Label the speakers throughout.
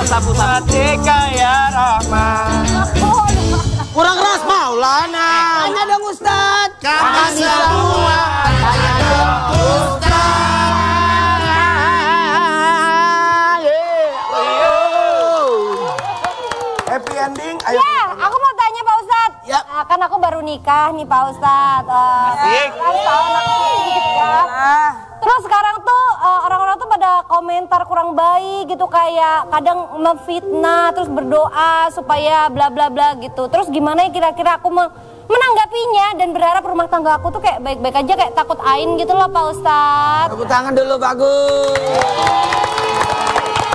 Speaker 1: sapu-sapu. Ketika ya Rahman.
Speaker 2: Kurang keras Maulana.
Speaker 3: Tanya dong Ustaz.
Speaker 2: Kakak semua. Tanya dong Ustaz.
Speaker 1: Happy ending. Ayo.
Speaker 4: Ya, aku mau tanya Pak Ustadz.
Speaker 3: Ya.
Speaker 4: Nah, kan aku baru nikah nih Pak Ustadz.
Speaker 1: Asik.
Speaker 4: Kan tahun aku nikah. Terus sekarang tuh orang-orang tuh pada komentar kurang baik gitu, kayak kadang memfitnah, terus berdoa supaya bla bla bla gitu. Terus gimana ya kira-kira aku menanggapinya dan berharap rumah tangga aku tuh kayak baik-baik aja, kayak takut ain gitu loh Pak Ustadz.
Speaker 3: Tepuk tangan dulu, bagus.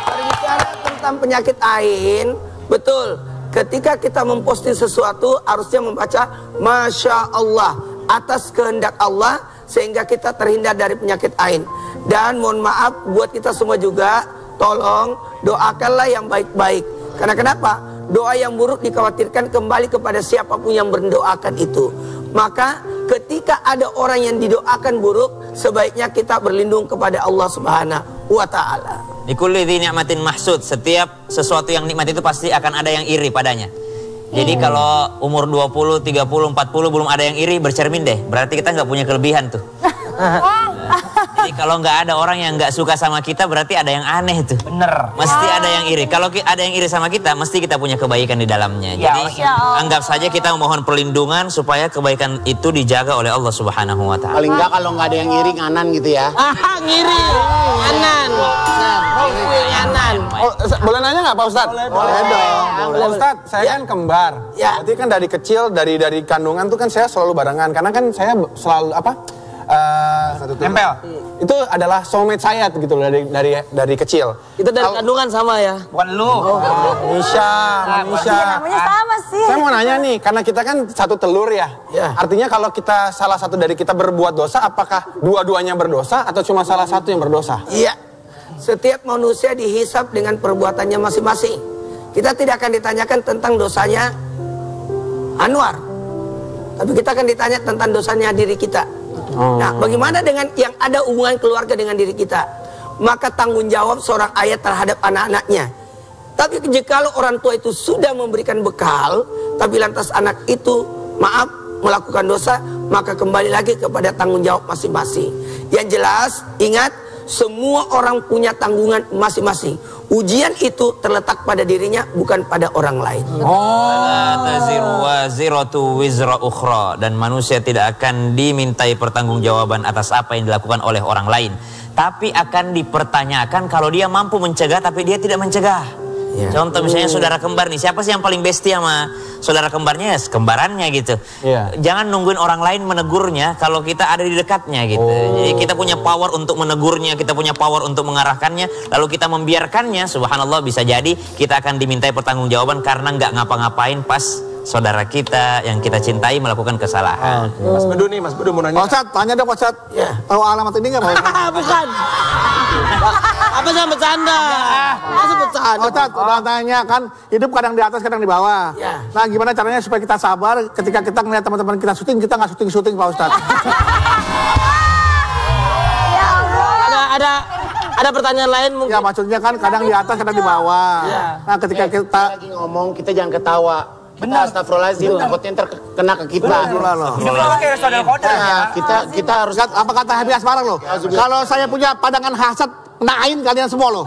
Speaker 3: Berbicara tentang penyakit ain, betul. Ketika kita memposting sesuatu harusnya membaca Masya Allah atas kehendak Allah, sehingga kita terhindar dari penyakit ain. Dan mohon maaf buat kita semua juga, tolong doakanlah yang baik-baik. Karena kenapa? Doa yang buruk dikhawatirkan kembali kepada siapapun yang mendoakan itu. Maka ketika ada orang yang didoakan buruk, sebaiknya kita berlindung kepada Allah Subhanahu wa Ta'ala.
Speaker 5: Likulli dzi ni'matin mahsud. Setiap sesuatu yang nikmat itu pasti akan ada yang iri padanya. Jadi kalau umur 20, 30, 40 belum ada yang iri, bercermin deh. Berarti kita nggak punya kelebihan tuh. Jadi kalau nggak ada orang yang nggak suka sama kita, berarti ada yang aneh tuh.
Speaker 1: Bener.
Speaker 5: Mesti ada yang iri. Kalau ada yang iri sama kita, mesti kita punya kebaikan di dalamnya. Jadi anggap saja kita memohon perlindungan supaya kebaikan itu dijaga oleh Allah Subhanahu wa Ta'ala.
Speaker 2: Paling nggak kalau nggak ada yang ngiri nganan gitu ya.
Speaker 3: Ngiri, nganan. Nganan.
Speaker 6: Oh, boleh nanya nggak Pak Ustadz?
Speaker 1: Boleh dong.
Speaker 6: Pak Ustadz, saya kan kembar.
Speaker 3: Ya.
Speaker 6: Berarti kan dari kecil, dari kandungan tuh kan saya selalu barengan. Karena kan saya selalu
Speaker 1: Nempel.
Speaker 6: Itu adalah soulmate saya gitu loh dari kecil.
Speaker 3: Itu dari kandungan sama ya?
Speaker 1: Bukan lu.
Speaker 6: Manisha.
Speaker 4: Namanya sama sih.
Speaker 6: Saya mau nanya nih, karena kita kan satu telur ya.
Speaker 3: Ya.
Speaker 6: Artinya kalau kita salah satu dari kita berbuat dosa, apakah dua-duanya berdosa atau cuma salah satu yang berdosa?
Speaker 3: Iya. Setiap manusia dihisab dengan perbuatannya masing-masing. Kita tidak akan ditanyakan tentang dosanya Anwar, tapi kita akan ditanya tentang dosanya diri kita. Nah, bagaimana dengan yang ada hubungan keluarga dengan diri kita? Maka tanggung jawab seorang ayah terhadap anak-anaknya. Tapi jika orang tua itu sudah memberikan bekal, tapi lantas anak itu maaf melakukan dosa, maka kembali lagi kepada tanggung jawab masing-masing. Yang jelas, ingat, semua orang punya tanggungan masing-masing. Ujian itu terletak pada dirinya, bukan pada orang lain.
Speaker 5: Dan manusia tidak akan dimintai pertanggungjawaban atas apa yang dilakukan oleh orang lain, tapi akan dipertanyakan kalau dia mampu mencegah tapi dia tidak mencegah.
Speaker 3: Ya.
Speaker 5: Contoh misalnya saudara kembar nih, siapa sih yang paling bestie sama saudara kembarnya? Ya kembarannya gitu.
Speaker 6: Ya.
Speaker 5: Jangan nungguin orang lain menegurnya kalau kita ada di dekatnya gitu. Jadi kita punya power untuk menegurnya, kita punya power untuk mengarahkannya. Lalu kita membiarkannya, subhanallah bisa jadi kita akan dimintai pertanggungjawaban karena nggak ngapa-ngapain pas saudara kita yang kita cintai melakukan kesalahan.
Speaker 1: Mas Bedu nih, Mas Bedu mau nanya.
Speaker 6: Pak Ustadz, tanya dong Pak Ustadz.
Speaker 3: Ya.
Speaker 6: Tahu alamat ini nggak Pak Ustadz?
Speaker 3: Bukan. Apa sih bercanda? Masa bercanda?
Speaker 6: Pak Ustadz, udah tanya kan, hidup kadang di atas, kadang di bawah.
Speaker 3: Ya.
Speaker 6: Nah, gimana caranya supaya kita sabar ketika kita melihat teman-teman kita syuting, kita nggak syuting Pak Ustadz?
Speaker 3: Ada pertanyaan lain mungkin?
Speaker 6: Ya, maksudnya kan kadang di atas, kadang di bawah.
Speaker 3: Ya.
Speaker 6: Nah, ketika kita
Speaker 2: Lagi ngomong, kita jangan ketawa. Kita astagfirullahaladzim, takutnya ntar kena ke kita.
Speaker 6: loh.
Speaker 1: Hidup lu kayak saudara-saudara ya.
Speaker 2: Nah, kita harus
Speaker 6: Apa kata Happy Asmara loh? Kalau saya punya pandangan hasad, kenain kalian semua loh.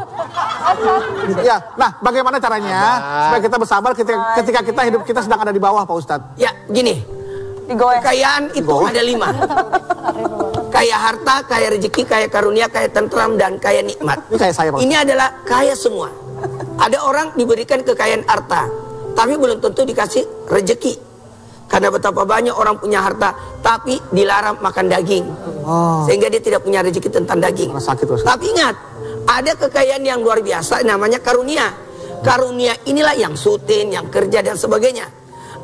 Speaker 6: Ya, nah bagaimana caranya supaya kita bersabar ketika kita hidup kita sedang ada di bawah Pak Ustadz?
Speaker 3: Ya, gini. Kekayaan itu ada 5. Kaya harta, kaya rezeki, kaya karunia, kaya tentram, dan kaya nikmat.
Speaker 6: Ini kayak saya Pak Ustadz.
Speaker 3: Ini adalah kaya semua. Ada orang diberikan kekayaan harta, tapi belum tentu dikasih rezeki. Karena betapa banyak orang punya harta, tapi dilarang makan daging. Sehingga dia tidak punya rezeki tentang daging.
Speaker 6: Sakit, Ustadz.
Speaker 3: Tapi ingat, ada kekayaan yang luar biasa namanya karunia. Karunia inilah yang syuting, yang kerja dan sebagainya.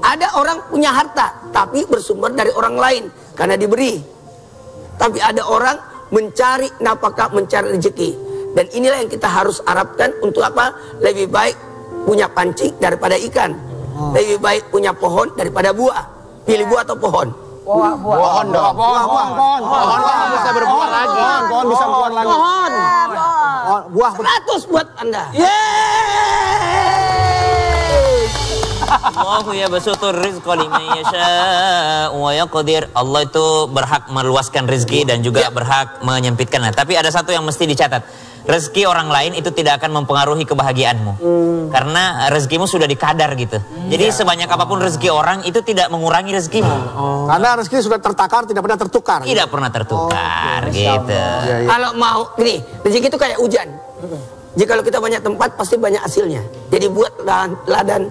Speaker 3: Ada orang punya harta, tapi bersumber dari orang lain karena diberi. Tapi ada orang mencari nafkah, mencari rezeki. Dan inilah yang kita harus harapkan untuk apa? Lebih baik punya pancing daripada ikan. Lebih baik punya pohon daripada buah. Pilih buah atau pohon?
Speaker 2: pohon dong. Pohon kan bisa berbuah lagi.
Speaker 6: Pohon bisa berbuah lagi.
Speaker 3: Pohon.
Speaker 6: Buah
Speaker 3: 100 buat Anda.
Speaker 6: Yeay.
Speaker 5: Allahu yabsutur rizqa liman yasha' wa yaqdir. Allah itu berhak meluaskan rezeki dan juga berhak menyempitkannya. Tapi ada satu yang mesti dicatat. Rezeki orang lain itu tidak akan mempengaruhi kebahagiaanmu. Karena rezekimu sudah dikadar gitu. Jadi sebanyak apapun rezeki orang itu tidak mengurangi rezekimu.
Speaker 6: Karena rezeki sudah tertakar, tidak pernah tertukar.
Speaker 5: Tidak pernah tertukar gitu.
Speaker 3: Kalau mau, gini, rezeki itu kayak hujan. Jika kalau kita banyak tempat, pasti banyak hasilnya. Jadi buat ladang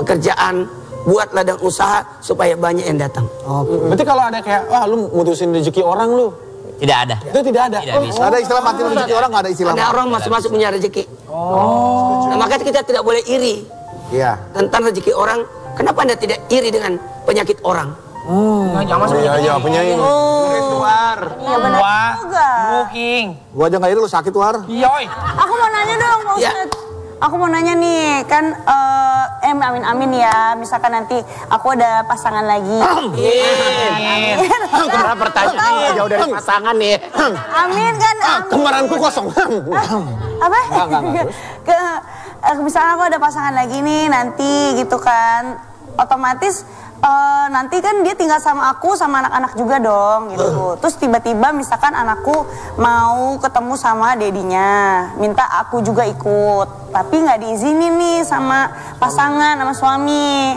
Speaker 3: pekerjaan, buat ladang usaha, supaya banyak yang datang.
Speaker 1: Berarti kalau ada kayak, wah lu mutusin rezeki orang lu.
Speaker 5: Tidak ada.
Speaker 1: Itu tidak ada.
Speaker 5: Tidak bisa.
Speaker 6: Ada istilah mati rezeki orang, nggak ada istilah.
Speaker 3: Ada orang masing-masing punya rezeki. Nah, makanya kita tidak boleh iri
Speaker 6: Iya.
Speaker 3: tentang rezeki orang. Kenapa Anda tidak iri dengan penyakit orang?
Speaker 1: Jangan masuk. Iya, penyanyi. War.
Speaker 7: Iya benar juga.
Speaker 1: Booking.
Speaker 6: Gua aja nggak iri, lu sakit War.
Speaker 1: Yoi.
Speaker 7: Aku mau nanya dong, Pak
Speaker 3: Ya.
Speaker 7: Ustadz. Aku mau nanya nih, kan amin ya, misalkan nanti aku ada pasangan lagi.
Speaker 2: Amin. Karena pertanyaannya jauh dari pasangan nih.
Speaker 7: Amin kan? Amin.
Speaker 6: Kembaranku kosong.
Speaker 7: Apa? Misalnya aku ada pasangan lagi nih nanti gitu kan, otomatis nanti kan dia tinggal sama aku sama anak-anak juga dong gitu. Terus tiba-tiba misalkan anakku mau ketemu sama dedinya, minta aku juga ikut, tapi nggak diizinin nih sama pasangan, sama suami.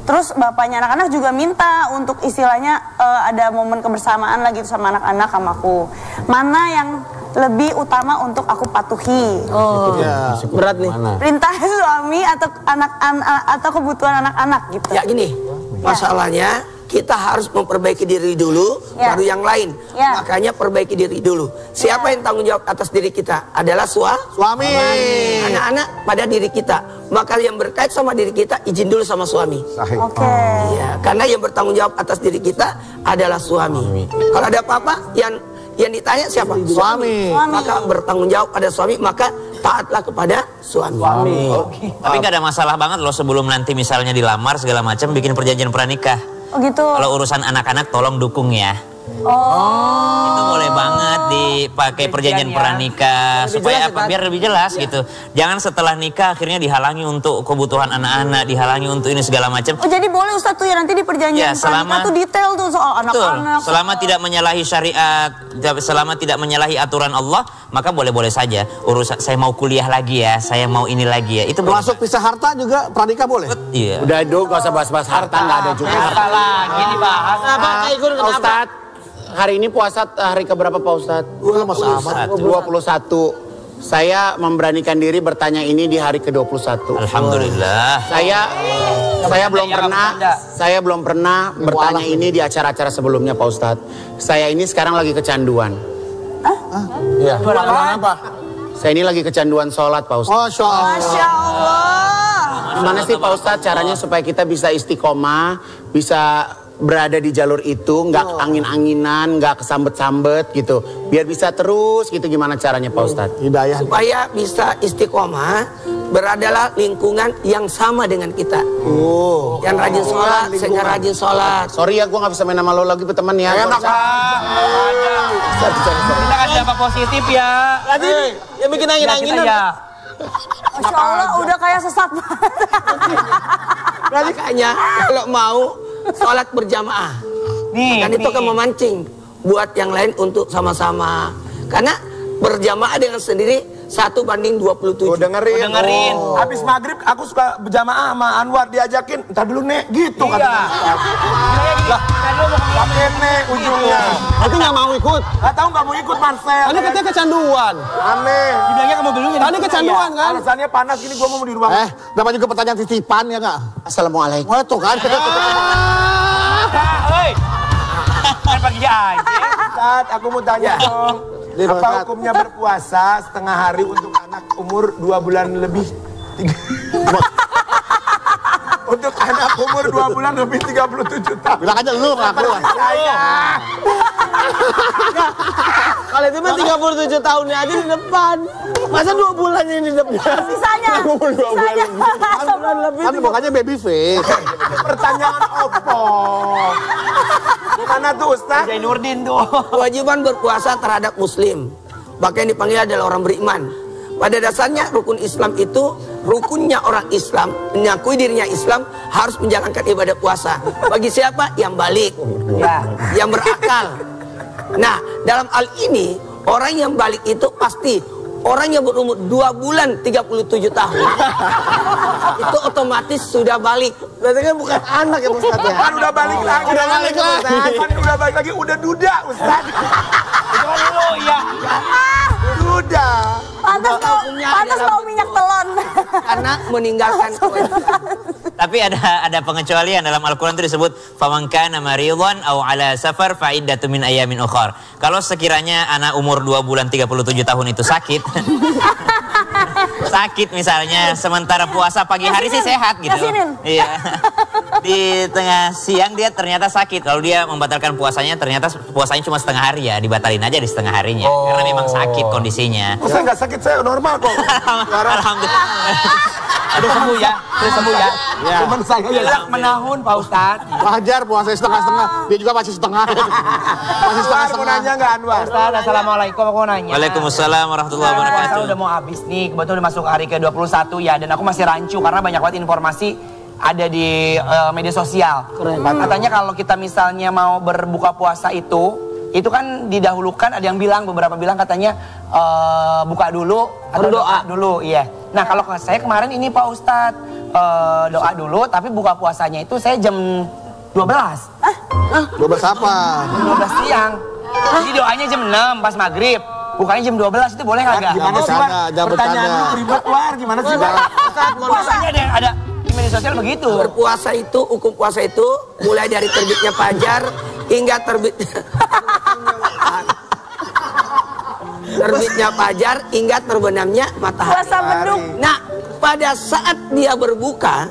Speaker 7: Terus bapaknya anak-anak juga minta untuk istilahnya ada momen kebersamaan lagi sama anak-anak sama aku. Mana yang lebih utama untuk aku patuhi?
Speaker 3: Berat nih.
Speaker 7: Perintah suami atau atau kebutuhan anak-anak gitu?
Speaker 3: Ya gini, masalahnya kita harus memperbaiki diri dulu, baru yang lain. Makanya perbaiki diri dulu. Siapa yang tanggung jawab atas diri kita? Adalah suami. Anak-anak pada diri kita. Maka yang berkait sama diri kita, izin dulu sama suami.
Speaker 7: Oke.
Speaker 3: Ya, karena yang bertanggung jawab atas diri kita adalah suami. Kalau ada apa-apa, yang ditanya siapa? Suami. Maka bertanggung jawab pada suami, maka taatlah kepada suami.
Speaker 5: Tapi nggak ada masalah banget loh sebelum nanti misalnya dilamar segala macam bikin perjanjian pranikah.
Speaker 7: Oh gitu.
Speaker 5: Kalau urusan anak-anak tolong dukung ya. Itu boleh banget dipakai perjanjian pranikah supaya apa? Biar lebih jelas gitu. Jangan setelah nikah akhirnya dihalangi untuk kebutuhan anak-anak, dihalangi untuk ini segala macam.
Speaker 7: Oh jadi boleh Ustadz tuh ya nanti di perjanjian pranikah tuh detail tuh soal anak-anak.
Speaker 5: Selama tidak menyalahi syariat, selama tidak menyalahi aturan Allah, maka boleh-boleh saja. Urusan saya mau kuliah lagi ya, saya mau ini lagi ya. Itu
Speaker 6: Masuk pisah harta juga pranikah boleh?
Speaker 5: Iya.
Speaker 2: Udah dong, gak usah bahas-bahas harta, nggak ada juga.
Speaker 1: Harta lagi dibahas.
Speaker 2: Pak Ustadz, hari ini puasa hari keberapa Pak Ustadz? 21. Saya memberanikan diri bertanya ini di hari ke-21.
Speaker 5: Alhamdulillah.
Speaker 2: Saya belum pernah bertanya ini di acara-acara sebelumnya Pak Ustadz. Saya ini sekarang lagi kecanduan.
Speaker 6: Iya. Apa?
Speaker 2: Saya ini lagi kecanduan sholat Pak Ustadz.
Speaker 7: Masya Allah.
Speaker 2: Gimana sih Pak Ustadz caranya supaya kita bisa istiqomah, bisa berada di jalur itu, nggak angin-anginan, nggak kesambet-sambet gitu. Biar bisa terus gitu, gimana caranya Pak Ustadz?
Speaker 6: Hidayah.
Speaker 3: Supaya bisa istiqomah, beradalah lingkungan yang sama dengan kita. Yang rajin sholat, saya rajin sholat.
Speaker 2: Sorry ya, gue nggak bisa main sama lo lagi teman ya.
Speaker 1: Enak Kita kasih dampak positif ya.
Speaker 3: Yang bikin angin-anginan.
Speaker 7: Masya Allah udah kayak sesat banget.
Speaker 3: Makanya kalau mau sholat berjamaah, dan itu akan memancing buat yang lain untuk sama-sama. Karena berjamaah dengan sendiri 1:27.
Speaker 1: Dengerin. Habis maghrib aku suka berjamaah sama Anwar, diajakin, entar dulu Nek, gitu katanya. Lah, pakai Nek ujungnya.
Speaker 6: Berarti nggak mau ikut?
Speaker 1: Gak tahu nggak mau ikut Marcel.
Speaker 6: Tadi katanya kecanduan.
Speaker 1: Aneh. Dibilangnya kamu belum.
Speaker 6: Tadi kecanduan kan?
Speaker 1: Alasannya panas gini, gua mau di rumah.
Speaker 6: Dapat juga pertanyaan titipan ya nggak?
Speaker 2: Assalamualaikum.
Speaker 6: Wah tuh kan.
Speaker 1: Hei. Kan pagi aja. Ustaz, aku mau tanya dong. Apa hukumnya berpuasa setengah hari untuk anak umur 2 bulan lebih? Untuk anak umur 2 bulan lebih 37 tahun.
Speaker 6: Bilang aja lu ngaku.
Speaker 3: Kalau itu mah 37 tahunnya aja di depan. Masa 2 bulannya di depan?
Speaker 7: Sisanya.
Speaker 6: Kan bukannya baby face.
Speaker 1: Pertanyaan opo? Gimana tuh Ustaz? Zainuddin tuh.
Speaker 3: Kewajiban berpuasa terhadap muslim, bahkan dipanggil adalah orang beriman. Pada dasarnya rukun Islam itu rukunnya orang Islam, mengakui dirinya Islam, harus menjalankan ibadah puasa. Bagi siapa? Yang balik, yang berakal. Nah, dalam hal ini, orang yang balik itu pasti orang yang berumur 2 bulan 37 tahun. Itu otomatis sudah balik.
Speaker 6: Berarti kan bukan anak ya Ustaz ya?
Speaker 1: Kan udah balik lagi.
Speaker 6: Udah balik lagi.
Speaker 1: Kan udah balik lagi, udah duda Ustaz. Itu kan lu, iya. Duda.
Speaker 7: Pantas mau minyak telon.
Speaker 3: Karena meninggalkan
Speaker 5: Tapi ada pengecualian dalam Al-Quran itu disebut faman kana maridhan aw ala safar fa iddatu min ayamin ukhar. Kalau sekiranya anak umur 2 bulan 37 tahun itu sakit. Sakit misalnya sementara puasa pagi hari sih sehat gitu. Iya. Di tengah siang dia ternyata sakit. Lalu dia membatalkan puasanya, ternyata puasanya cuma setengah hari ya, dibatalin aja di setengah harinya. Karena memang sakit kondisinya.
Speaker 1: Saya nggak sakit, saya normal kok.
Speaker 5: Alhamdulillah.
Speaker 8: Udah sembuh ya, udah sembuh ya.
Speaker 1: Cuman saya
Speaker 8: Hilak menahun Pak Ustadz.
Speaker 6: Wajar puasa setengah-setengah. Dia juga masih setengah. Masih setengah-setengah.
Speaker 1: Mau nanya nggak Anwar?
Speaker 8: Ustadz, assalamualaikum, aku mau nanya.
Speaker 5: Waalaikumsalam warahmatullahi wabarakatuh.
Speaker 8: Puasa udah mau habis nih, kebetulan udah masuk hari ke-21 ya. Dan aku masih rancu karena banyak banget informasi ada di media sosial. Katanya kalau kita misalnya mau berbuka puasa itu kan didahulukan, ada yang bilang, beberapa bilang katanya buka dulu atau doa dulu, iya. Nah kalau saya kemarin ini Pak Ustadz, doa dulu tapi buka puasanya itu saya jam 12.
Speaker 6: 12 apa?
Speaker 8: Jam 12 siang. Jadi doanya jam 6 pas maghrib. Bukanya jam 12 itu boleh nggak?
Speaker 1: Gimana sih War? Pertanyaan lu ribet War, gimana sih War?
Speaker 8: Puasanya ada di media sosial begitu.
Speaker 3: Berpuasa itu, hukum puasa itu mulai dari terbitnya fajar hingga terbitnya fajar hingga terbenamnya matahari.
Speaker 7: Puasa beduk.
Speaker 3: Nah, pada saat dia berbuka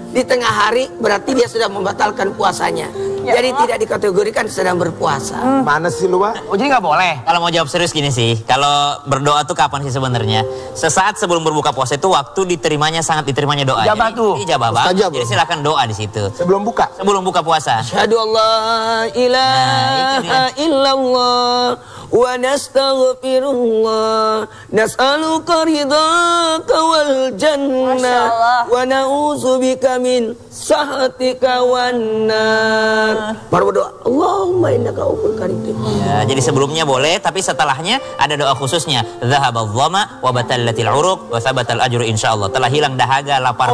Speaker 3: di tengah hari berarti dia sudah membatalkan puasanya. Jadi tidak dikategorikan sedang berpuasa.
Speaker 1: Mana sih lu, Wak?
Speaker 8: Oh jadi nggak boleh?
Speaker 5: Kalau mau jawab serius gini sih, kalau berdoa tuh kapan sih sebenarnya? Sesaat sebelum berbuka puasa itu waktu sangat diterimanya doa.
Speaker 8: Ijabah tuh.
Speaker 5: Ijabah banget. Jadi silakan doa di situ.
Speaker 1: Sebelum buka?
Speaker 5: Sebelum buka puasa.
Speaker 3: Asyhadu alla ilaha illallah wa nastaghfirullah nas'aluka ridhaka wal jannah wa na'udzubika min sakhatika wan nar. Baru berdoa Allahumma innaka ghafurur karim.
Speaker 5: Ya, jadi sebelumnya boleh, tapi setelahnya ada doa khususnya. Dhahabadh dhama wa batallatil uruq wa sabatal ajru insyaallah. Telah hilang dahaga lapar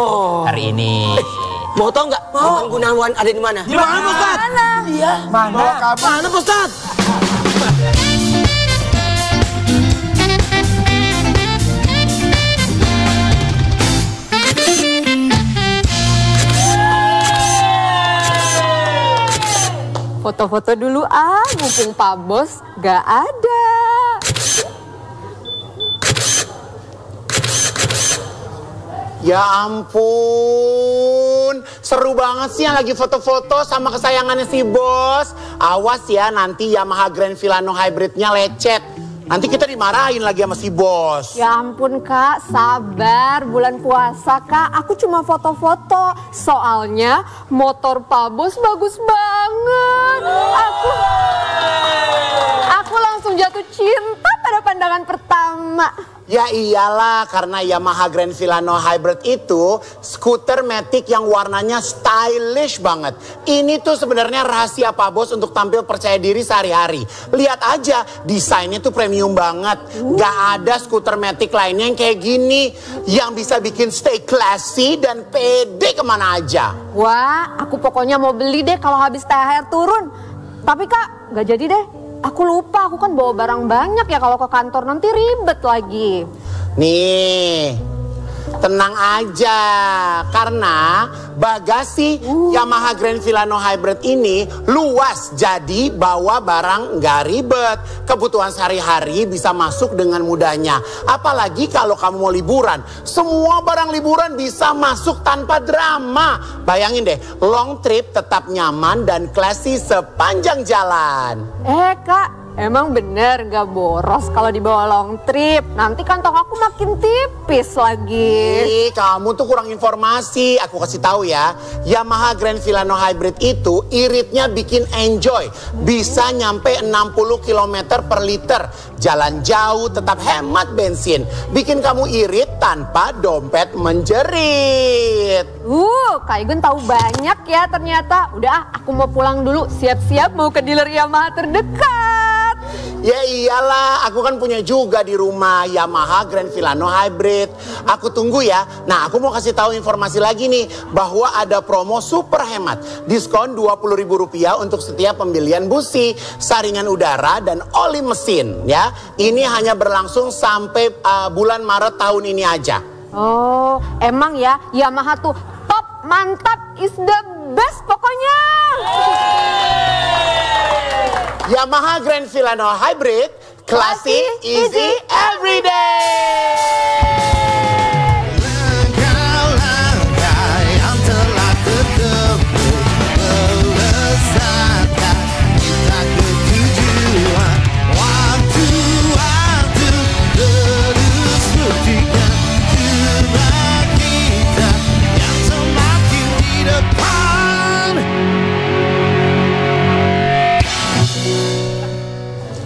Speaker 5: hari ini.
Speaker 3: Mau tau nggak? Maman Gunawan ada di mana?
Speaker 8: Di mana Ustaz?
Speaker 3: Iya.
Speaker 8: Mana?
Speaker 3: Mana Ustaz?
Speaker 9: Foto-foto dulu mumpung Pak Bos gak ada.
Speaker 2: Ya ampun, seru banget sih yang lagi foto-foto sama kesayangannya si Bos. Awas ya nanti Yamaha Grand Filano Hybridnya lecet. Nanti kita dimarahin lagi sama si Bos.
Speaker 9: Ya ampun Kak, sabar, bulan puasa Kak. Aku cuma foto-foto, soalnya motor Pak Bos bagus banget. Aku langsung jatuh cinta pada pandangan pertama.
Speaker 2: Ya iyalah, karena Yamaha Grand Filano Hybrid itu skuter matic yang warnanya stylish banget. Ini tuh sebenarnya rahasia Pak Bos untuk tampil percaya diri sehari-hari. Lihat aja, desainnya tuh premium banget. Gak ada skuter matic lainnya yang kayak gini, yang bisa bikin stay classy dan pede kemana aja.
Speaker 9: Wah, aku pokoknya mau beli deh kalau habis THR turun. Tapi Kak, gak jadi deh. Aku lupa, aku kan bawa barang banyak ya, kalau ke kantor nanti ribet lagi.
Speaker 2: Nih, tenang aja, karena bagasi Yamaha Grand Filano Hybrid ini luas, jadi bawa barang nggak ribet. Kebutuhan sehari-hari bisa masuk dengan mudahnya. Apalagi kalau kamu mau liburan, semua barang liburan bisa masuk tanpa drama. Bayangin deh, long trip tetap nyaman dan classy sepanjang jalan.
Speaker 9: Kak, emang bener gak boros kalau dibawa long trip. Nanti kantong aku makin tipis lagi.
Speaker 2: Ih, kamu tuh kurang informasi. Aku kasih tahu ya, Yamaha Grand Filano Hybrid itu iritnya bikin enjoy. Bisa nyampe 60 km per liter. Jalan jauh tetap hemat bensin. Bikin kamu irit tanpa dompet menjerit.
Speaker 9: Kak Igun tahu banyak ya ternyata. Udah, aku mau pulang dulu. Siap-siap mau ke dealer Yamaha terdekat.
Speaker 2: Ya iyalah, aku kan punya juga di rumah Yamaha Grand Filano Hybrid. Aku tunggu ya. Nah, aku mau kasih tahu informasi lagi nih, bahwa ada promo super hemat. Diskon Rp20.000 untuk setiap pembelian busi, saringan udara, dan oli mesin ya. Ini hanya berlangsung sampai bulan Maret tahun ini aja.
Speaker 9: Oh, emang ya Yamaha tuh top, mantap, is the best pokoknya.
Speaker 2: Yamaha Grand Filano Hybrid, classy, easy, everyday.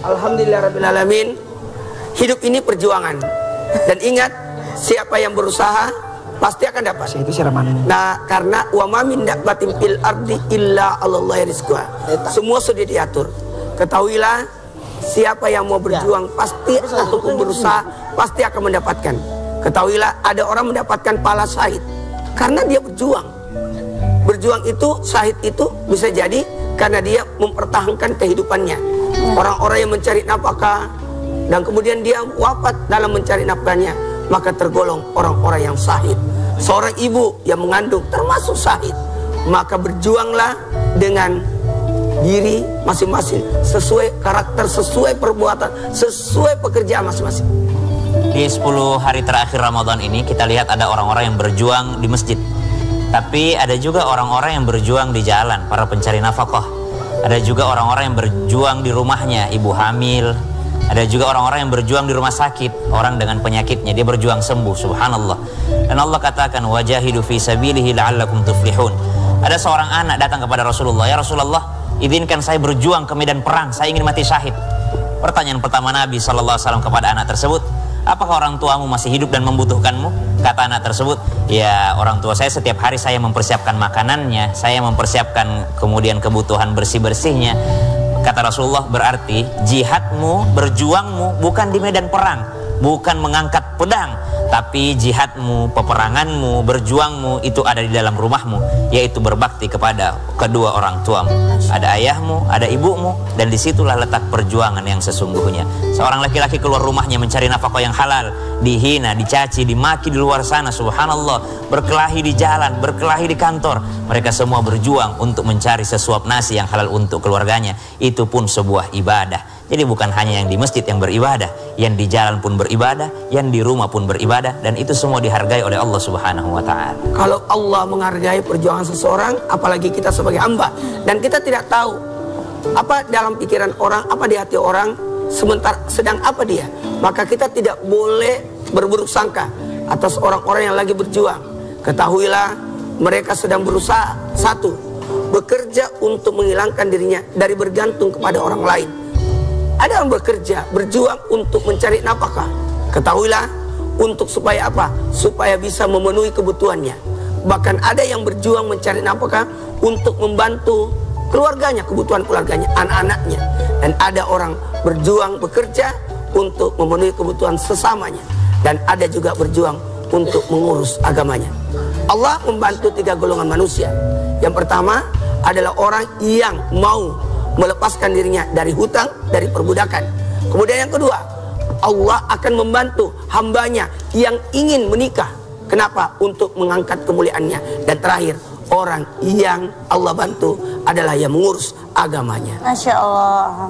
Speaker 3: Alhamdulillahirrahmanirrahim. Hidup ini perjuangan. Dan ingat, siapa yang berusaha pasti akan dapat. Nah, karena wa ma min dabbatin fil ardi illa 'alallahi rizquha. Semua sudah diatur. Ketahuilah, siapa yang mau berjuang pasti ataupun berusaha pasti akan mendapatkan. Ketahuilah, ada orang mendapatkan pahala syahid karena dia berjuang. Berjuang itu, syahid itu bisa jadi karena dia mempertahankan kehidupannya. Orang-orang yang mencari nafkah dan kemudian dia wafat dalam mencari nafkahnya, maka tergolong orang-orang yang syahid. Seorang ibu yang mengandung termasuk syahid. Maka berjuanglah dengan diri masing-masing, sesuai karakter, sesuai perbuatan, sesuai pekerjaan masing-masing.
Speaker 5: Di 10 hari terakhir Ramadan ini kita lihat ada orang-orang yang berjuang di masjid. Tapi ada juga orang-orang yang berjuang di jalan, para pencari nafkah. Ada juga orang-orang yang berjuang di rumahnya, ibu hamil. Ada juga orang-orang yang berjuang di rumah sakit, orang dengan penyakitnya, dia berjuang sembuh, subhanallah. Dan Allah katakan, wajahidu fi sabilihi la'allakum tuflihun. Ada seorang anak datang kepada Rasulullah, ya Rasulullah, izinkan saya berjuang ke medan perang, saya ingin mati syahid. Pertanyaan pertama Nabi SAW kepada anak tersebut, apakah orang tuamu masih hidup dan membutuhkanmu? Kata anak tersebut, ya orang tua saya setiap hari saya mempersiapkan makanannya, saya mempersiapkan kemudian kebutuhan bersih-bersihnya. Kata Rasulullah, berarti jihadmu, berjuangmu bukan di medan perang, bukan mengangkat pedang, tapi jihadmu, peperanganmu, berjuangmu itu ada di dalam rumahmu, yaitu berbakti kepada kedua orang tuamu. Ada ayahmu, ada ibumu, dan disitulah letak perjuangan yang sesungguhnya. Seorang laki-laki keluar rumahnya mencari nafkah yang halal, dihina, dicaci, dimaki di luar sana, subhanallah, berkelahi di jalan, berkelahi di kantor. Mereka semua berjuang untuk mencari sesuap nasi yang halal untuk keluarganya. Itu pun sebuah ibadah. Jadi bukan hanya yang di masjid yang beribadah, yang di jalan pun beribadah, yang di rumah pun beribadah, dan itu semua dihargai oleh Allah Subhanahu wa Ta'ala.
Speaker 3: Kalau Allah menghargai perjuangan seseorang, apalagi kita sebagai hamba, dan kita tidak tahu apa dalam pikiran orang, apa di hati orang, sementara sedang apa dia, maka kita tidak boleh berburuk sangka atas orang-orang yang lagi berjuang. Ketahuilah, mereka sedang berusaha, satu, bekerja untuk menghilangkan dirinya dari bergantung kepada orang lain. Ada yang bekerja, berjuang untuk mencari nafkah. Ketahuilah, untuk supaya apa? Supaya bisa memenuhi kebutuhannya. Bahkan ada yang berjuang mencari nafkah untuk membantu keluarganya, kebutuhan keluarganya, anak-anaknya. Dan ada orang berjuang bekerja untuk memenuhi kebutuhan sesamanya. Dan ada juga berjuang untuk mengurus agamanya. Allah membantu 3 golongan manusia. Yang pertama adalah orang yang mau melepaskan dirinya dari hutang, dari perbudakan. Kemudian yang kedua, Allah akan membantu hambanya yang ingin menikah. Kenapa? Untuk mengangkat kemuliaannya. Dan terakhir, orang yang Allah bantu adalah yang mengurus agamanya.
Speaker 7: Masya Allah.